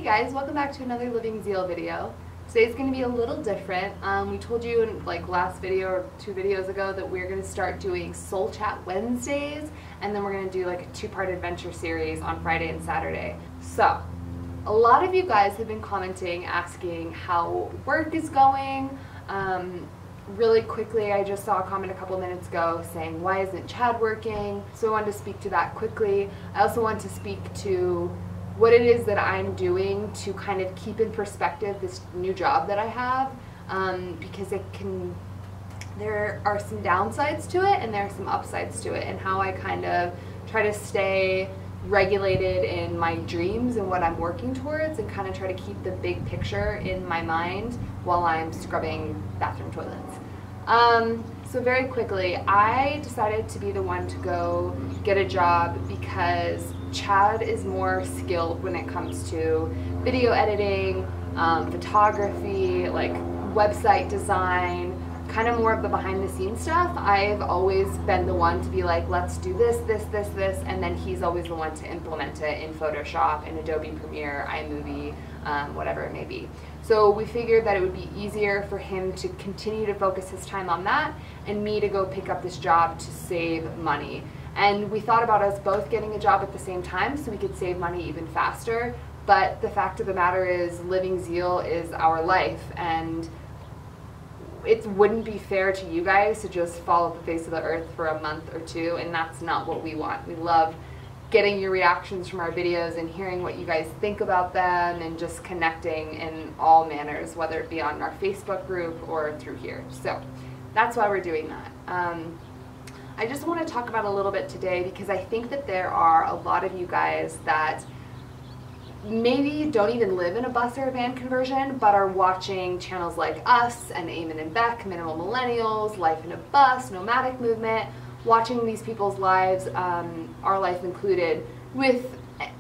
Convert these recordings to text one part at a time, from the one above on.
guys, welcome back to another LivingZEAL video. Today's going to be a little different. We told you in last video or 2 videos ago that we're going to start doing Soul Chat Wednesdays, and then we're going to do a 2-part adventure series on Friday and Saturday. So, a lot of you guys have been commenting, asking how work is going. Really quickly, I just saw a comment a couple minutes ago saying, why isn't Chad working? So I wanted to speak to that quickly. I also want to speak to what it is that I'm doing to kind of keep in perspective this new job that I have, because there are some downsides to it and there are some upsides to it, and how I kind of try to stay regulated in my dreams and what I'm working towards, and kind of try to keep the big picture in my mind while I'm scrubbing bathroom toilets. So very quickly, I decided to be the one to go get a job because Chad is more skilled when it comes to video editing, photography, website design, kind of more of the behind the scenes stuff. I've always been the one to be like, let's do this, and then he's always the one to implement it in Photoshop, in Adobe Premiere, iMovie, whatever it may be. So we figured that it would be easier for him to continue to focus his time on that and me to go pick up this job to save money. And we thought about us both getting a job at the same time so we could save money even faster. But the fact of the matter is, LivingZEAL is our life, and it wouldn't be fair to you guys to just fall off the face of the earth for a month or 2, and that's not what we want. We love getting your reactions from our videos and hearing what you guys think about them, and just connecting in all manners, whether it be on our Facebook group or through here. So that's why we're doing that. I just want to talk about a little bit today because I think that there are a lot of you guys that maybe don't even live in a bus or a van conversion, but are watching channels like us and Eamon and Beck, Minimal Millennials, Life in a Bus, Nomadic Movement, watching these people's lives, our life included, with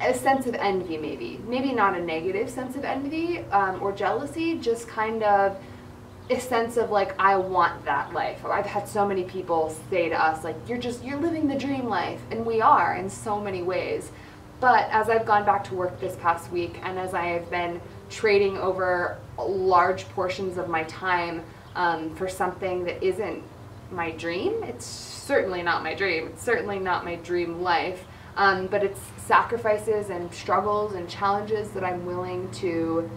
a sense of envy maybe not a negative sense of envy or jealousy, just kind of a sense of I want that life. I've had so many people say to us you're living the dream life, and we are in so many ways. But as I've gone back to work this past week, and as I have been trading over large portions of my time for something that isn't my dream, it's certainly not my dream, it's certainly not my dream life, but it's sacrifices and struggles and challenges that I'm willing to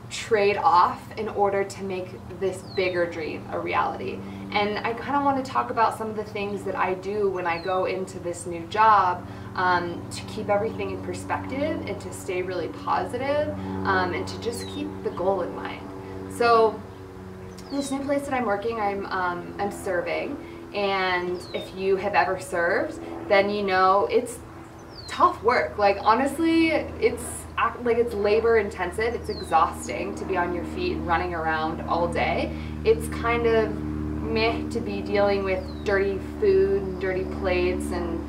trade off in order to make this bigger dream a reality. And I kind of want to talk about some of the things that I do when I go into this new job to keep everything in perspective and to stay really positive, and to just keep the goal in mind. So this new place that I'm working, I'm serving, and if you have ever served, then you know it's tough work. Honestly, it's labor intensive. It's exhausting to be on your feet running around all day. It's kind of meh to be dealing with dirty food and dirty plates and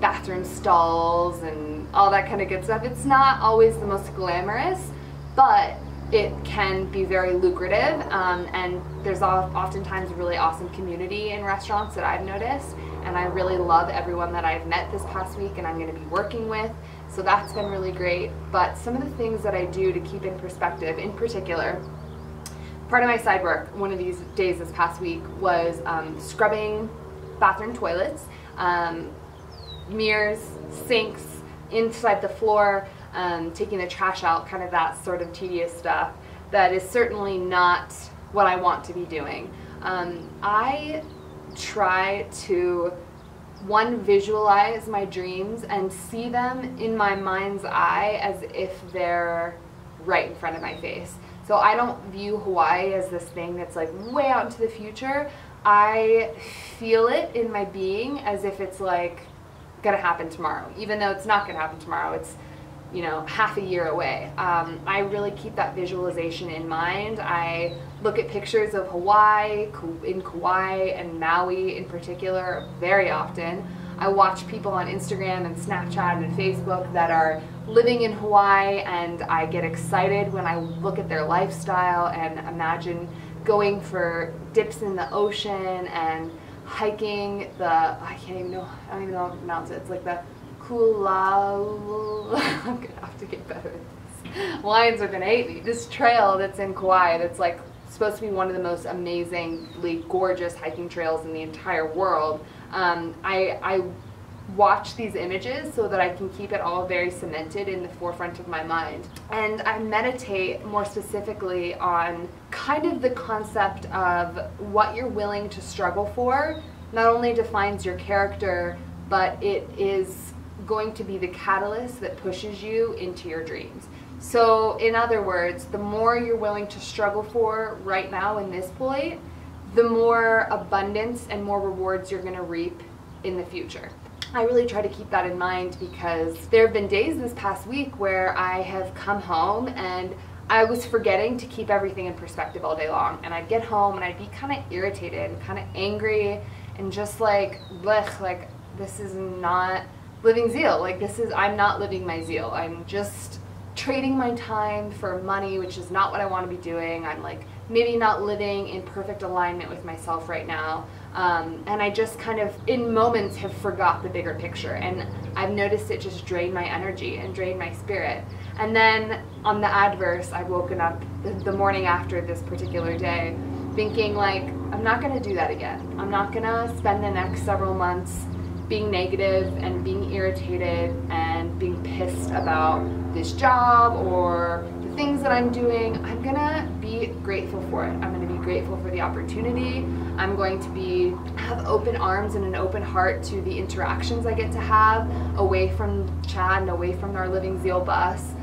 bathroom stalls and all that kind of good stuff. It's not always the most glamorous, but it can be very lucrative, and there's oftentimes a really awesome community in restaurants that I've noticed, and I really love everyone that I've met this past week and I'm going to be working with, so that's been really great. But some of the things that I do to keep in perspective, in particular, part of my side work one of these days this past week was scrubbing bathroom toilets, mirrors, sinks, inside the floor, taking the trash out, kind of that sort of tedious stuff that is certainly not what I want to be doing. I try to, visualize my dreams and see them in my mind's eye as if they're right in front of my face. So I don't view Hawaii as this thing that's way out into the future. I feel it in my being as if it's gonna happen tomorrow, even though it's not gonna happen tomorrow. It's half a year away. I really keep that visualization in mind. I look at pictures of Hawaii, in Kauai and Maui in particular, very often. I watch people on Instagram and Snapchat and Facebook that are living in Hawaii, and I get excited when I look at their lifestyle and imagine going for dips in the ocean and hiking I don't even know how to pronounce it. It's the Kula. I'm gonna have to get better at this. Lions are gonna hate me. This trail that's in Kauai, that's like supposed to be one of the most amazingly gorgeous hiking trails in the entire world. I watch these images so that I can keep it all very cemented in the forefront of my mind. And I meditate more specifically on kind of the concept of what you're willing to struggle for not only defines your character, but it is going to be the catalyst that pushes you into your dreams. So in other words, the more you're willing to struggle for right now in this point, the more abundance and more rewards you're going to reap in the future. I really try to keep that in mind because there have been days this past week where I have come home and I was forgetting to keep everything in perspective all day long. And I'd get home and I'd be kind of irritated and kind of angry and just like, blech, like this is not living zeal. Like I'm not living my zeal. I'm just trading my time for money, which is not what I want to be doing. I'm like maybe not living in perfect alignment with myself right now. And I just kind of, in moments, have forgot the bigger picture. And I've noticed it just drain my energy and drain my spirit. And then on the adverse, I've woken up the morning after this particular day thinking like, I'm not going to do that again. I'm not going to spend the next several months being negative and being irritated and being pissed about this job or the things that I'm doing. I'm gonna be grateful for it. I'm gonna be grateful for the opportunity. I'm going to have open arms and an open heart to the interactions I get to have away from Chad and away from our Living Zeal bus.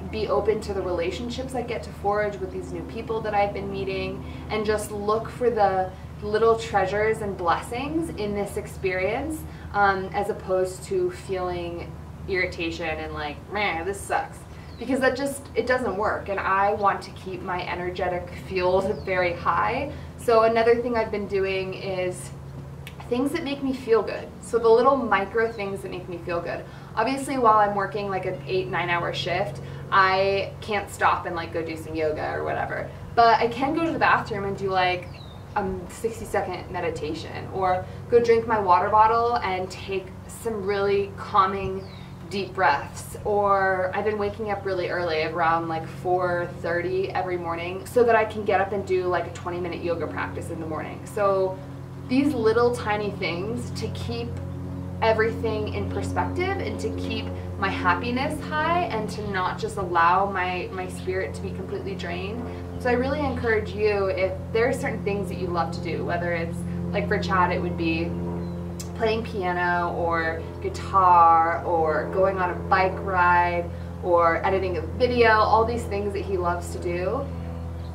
Be open to the relationships I get to forge with these new people that I've been meeting, and just look for the little treasures and blessings in this experience, as opposed to feeling irritation and like, man, this sucks. Because it doesn't work, and I want to keep my energetic field very high. So another thing I've been doing is things that make me feel good. So the little micro things that make me feel good. Obviously, while I'm working like an 8-9 hour shift, I can't stop and like go do some yoga or whatever. But I can go to the bathroom and do like 60-second meditation, or go drink my water bottle and take some really calming deep breaths. Or I've been waking up really early, around like 4:30 every morning, so that I can get up and do like a 20-minute yoga practice in the morning. So these little tiny things to keep everything in perspective and to keep my happiness high and to not just allow my spirit to be completely drained. So I really encourage you, if there are certain things that you love to do, whether it's like for Chad it would be playing piano or guitar or going on a bike ride or editing a video, all these things that he loves to do.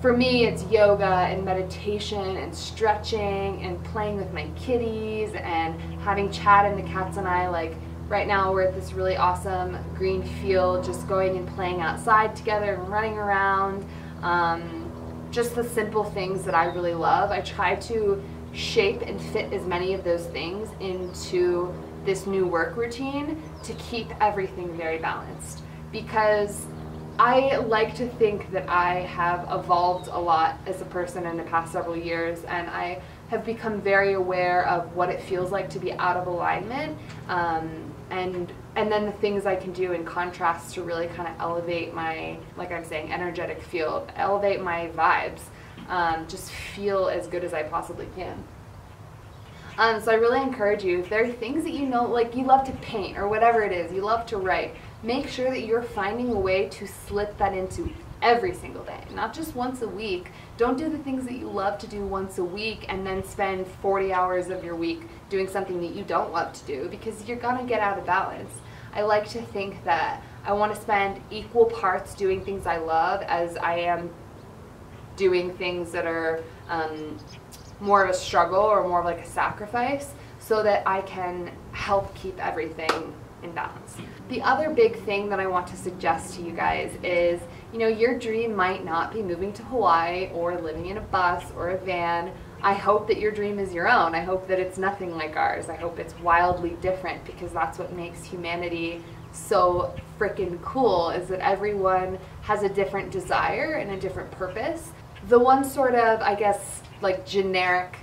For me, it's yoga and meditation and stretching and playing with my kitties and having Chad and the cats and I, like right now we're at this really awesome green field, just going and playing outside together and running around. Just the simple things that I really love. I try to shape and fit as many of those things into this new work routine to keep everything very balanced, because I like to think that I have evolved a lot as a person in the past several years, and I have become very aware of what it feels like to be out of alignment, and then the things I can do in contrast to really kind of elevate my, like I'm saying, energetic field, elevate my vibes, just feel as good as I possibly can. So I really encourage you, if there are things that you know, like you love to paint or whatever it is, you love to write, make sure that you're finding a way to slip that into every single day, not just once a week. Don't do the things that you love to do once a week and then spend 40 hours of your week doing something that you don't love to do, because you're gonna get out of balance. I like to think that I want to spend equal parts doing things I love as I am doing things that are more of a struggle or more of like a sacrifice, so that I can help keep everything in balance. The other big thing that I want to suggest to you guys is, you know, your dream might not be moving to Hawaii or living in a bus or a van. I hope that your dream is your own. I hope that it's nothing like ours. I hope it's wildly different, because that's what makes humanity so freaking cool, is that everyone has a different desire and a different purpose. The one sort of, I guess, like generic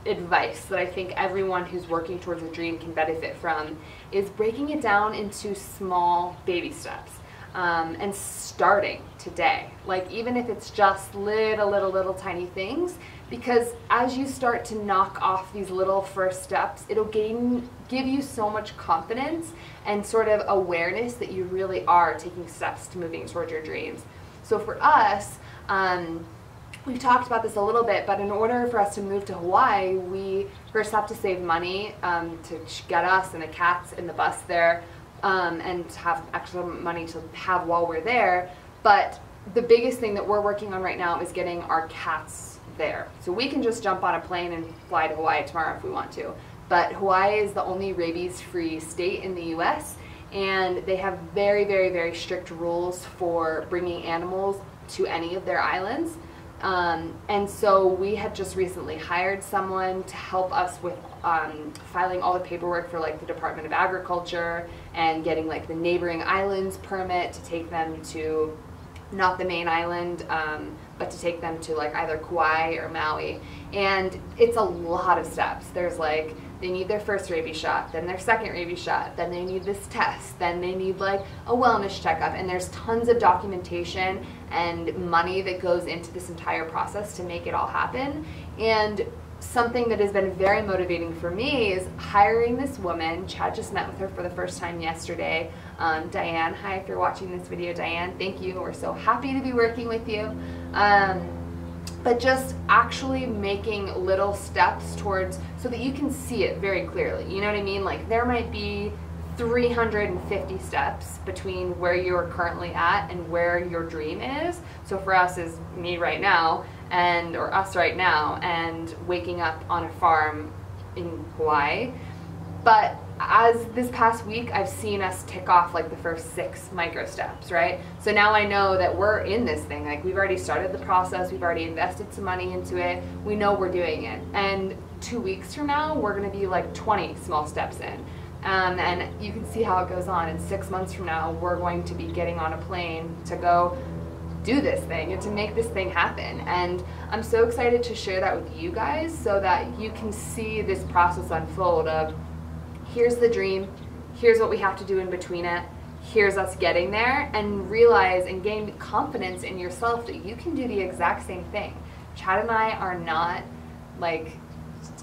advice that I think everyone who's working towards a dream can benefit from is breaking it down into small baby steps. and starting today. Like, even if it's just little tiny things, because as you start to knock off these little first steps, it'll give you so much confidence and sort of awareness that you really are taking steps to moving towards your dreams. So for us, we've talked about this a little bit, but in order for us to move to Hawaii, we first have to save money to get us and the cats in the bus there, and have extra money to have while we're there. But the biggest thing that we're working on right now is getting our cats there. So we can just jump on a plane and fly to Hawaii tomorrow if we want to. But Hawaii is the only rabies-free state in the US, and they have very strict rules for bringing animals to any of their islands. And so we have just recently hired someone to help us with filing all the paperwork for like the Department of Agriculture and getting like the neighboring islands permit to take them to, not the main island, but to take them to like either Kauai or Maui. And it's a lot of steps. There's like, they need their first rabies shot, then their second rabies shot, then they need this test, then they need like a wellness checkup, and there's tons of documentation and money that goes into this entire process to make it all happen. And something that has been very motivating for me is hiring this woman. Chad just met with her for the first time yesterday. Diane, hi, if you're watching this video, Diane, thank you. We're so happy to be working with you. But just actually making little steps towards, so that you can see it very clearly. You know what I mean? Like, there might be 350 steps between where you're currently at and where your dream is. So for us is me right now, or us right now, and waking up on a farm in Hawaii. But as this past week, I've seen us tick off like the first 6 micro steps, right? So now I know that we're in this thing. Like, we've already started the process, we've already invested some money into it, we know we're doing it. And 2 weeks from now, we're gonna be like 20 small steps in. And you can see how it goes on. And 6 months from now, we're going to be getting on a plane to go do this thing and to make this thing happen. And I'm so excited to share that with you guys so that you can see this process unfold of, here's the dream, here's what we have to do in between it, here's us getting there, and realize and gain confidence in yourself that you can do the exact same thing. Chad and I are not like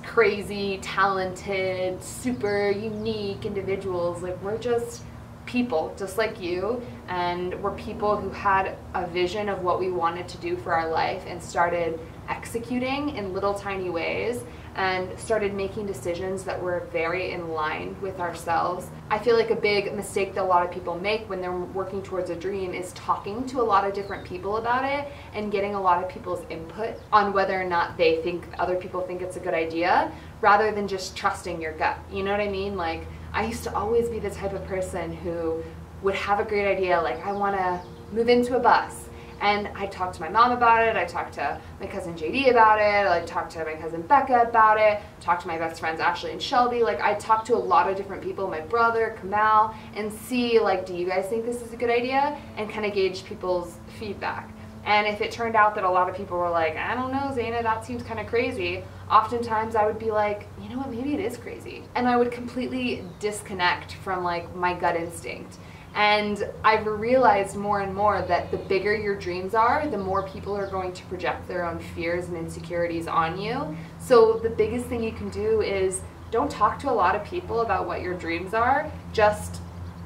crazy, talented, super unique individuals. Like, we're just people just like you, and we're people who had a vision of what we wanted to do for our life and started executing in little tiny ways and started making decisions that were very in line with ourselves. I feel like a big mistake that a lot of people make when they're working towards a dream is talking to a lot of different people about it and getting a lot of people's input on whether or not they think other people think it's a good idea, rather than just trusting your gut. You know what I mean? Like, I used to always be the type of person who would have a great idea, like, I want to move into a bus. And I talked to my mom about it, I talked to my cousin JD about it, I talked to my cousin Becca about it, talked to my best friends Ashley and Shelby. Like, I talked to a lot of different people, my brother, Kamal, and see, like, do you guys think this is a good idea? And kind of gauge people's feedback. And if it turned out that a lot of people were like, I don't know, Zaynah, that seems kind of crazy, oftentimes I would be like, you know what, maybe it is crazy. And I would completely disconnect from like my gut instinct. And I've realized more and more that the bigger your dreams are, the more people are going to project their own fears and insecurities on you. So the biggest thing you can do is don't talk to a lot of people about what your dreams are, just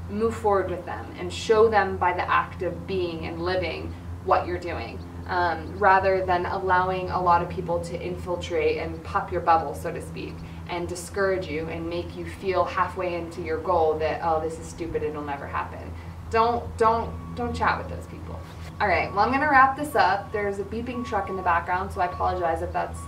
move forward with them and show them by the act of being and living what you're doing, rather than allowing a lot of people to infiltrate and pop your bubble, so to speak, and discourage you and make you feel halfway into your goal that, oh, this is stupid, it'll never happen. Don't chat with those people. All right, well, I'm gonna wrap this up. There's a beeping truck in the background, so I apologize if that's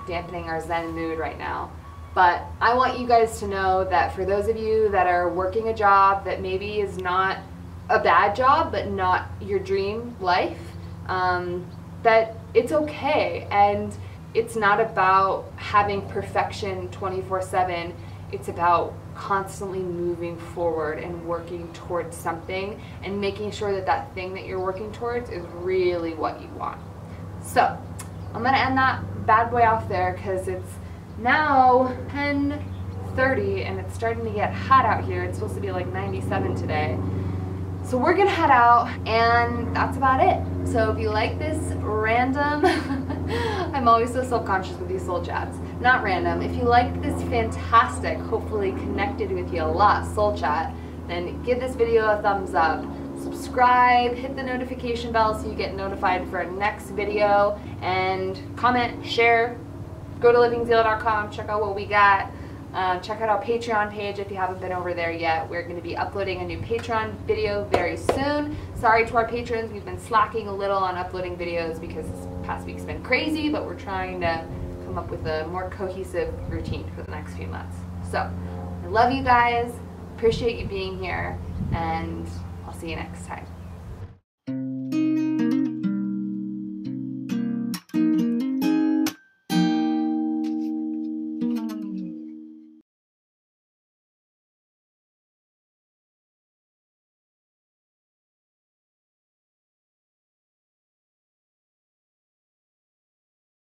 dampening our zen mood right now. But I want you guys to know that for those of you that are working a job that maybe is not a bad job, but not your dream life, that it's okay. And it's not about having perfection 24/7. It's about constantly moving forward and working towards something and making sure that that thing that you're working towards is really what you want. So I'm gonna end that bad boy off there because it's now 10:30 and it's starting to get hot out here. It's supposed to be like 97 today. So we're gonna head out, and that's about it. So if you like this random, I'm always so self-conscious with these soul chats, not random. If you like this fantastic, hopefully connected with you a lot, soul chat, then give this video a thumbs up. Subscribe, hit the notification bell so you get notified for our next video, and comment, share, go to livingzeal.com, check out what we got. Check out our Patreon page if you haven't been over there yet. We're going to be uploading a new Patreon video very soon. Sorry to our patrons, we've been slacking a little on uploading videos because this past week's been crazy, but we're trying to come up with a more cohesive routine for the next few months. So, I love you guys, appreciate you being here, and I'll see you next time.